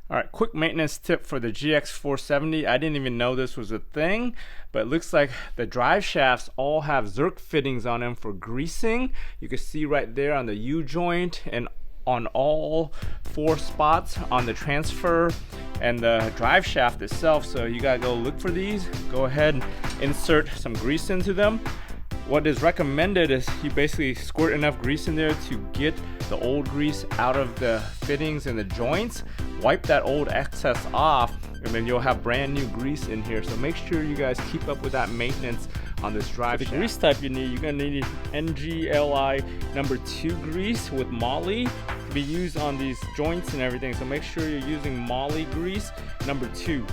All right, quick maintenance tip for the GX470. I didn't even know this was a thing, but it looks like the drive shafts all have zerk fittings on them for greasing. You can see right there on the U-joint and on all 4 spots on the transfer and the drive shaft itself. So you gotta go look for these. Go ahead and insert some grease into them. What is recommended is you basically squirt enough grease in there to get the old grease out of the fittings and the joints. Wipe that old excess off, and then you'll have brand new grease in here. So make sure you guys keep up with that maintenance on this drive shaft. The grease type you need, you're gonna need NLGI #2 grease with Moly to be used on these joints and everything. So make sure you're using Moly grease #2.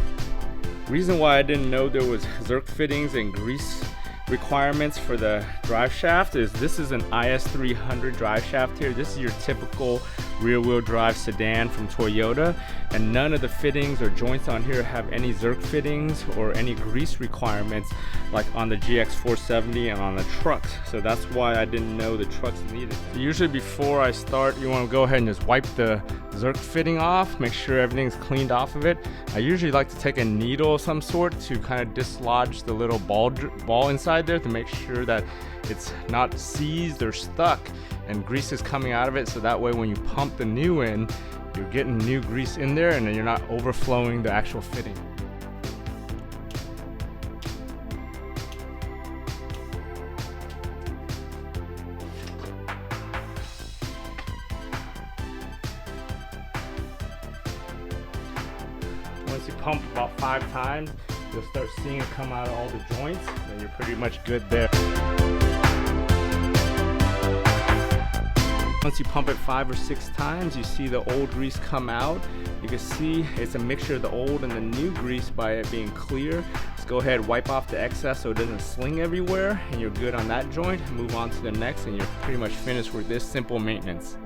Reason why I didn't know there was zerk fittings and grease requirements for the drive shaft is this is an IS300 drive shaft here. This is your typical rear-wheel drive sedan from Toyota, and none of the fittings or joints on here have any zerk fittings or any grease requirements like on the GX470 and on the trucks. So that's why I didn't know the trucks needed. So usually before I start, you want to go ahead and just wipe the zerk fitting off, make sure everything's cleaned off of it. I usually like to take a needle of some sort to kind of dislodge the little ball inside there to make sure that it's not seized or stuck and grease is coming out of it, so that way when you pump the new in, you're getting new grease in there and then you're not overflowing the actual fitting. Once you pump about 5 times, you'll start seeing it come out of all the joints, and you're pretty much good there. Once you pump it 5 or 6 times, you see the old grease come out. You can see it's a mixture of the old and the new grease by it being clear. Just go ahead, wipe off the excess so it doesn't sling everywhere, and you're good on that joint. Move on to the next, and you're pretty much finished with this simple maintenance.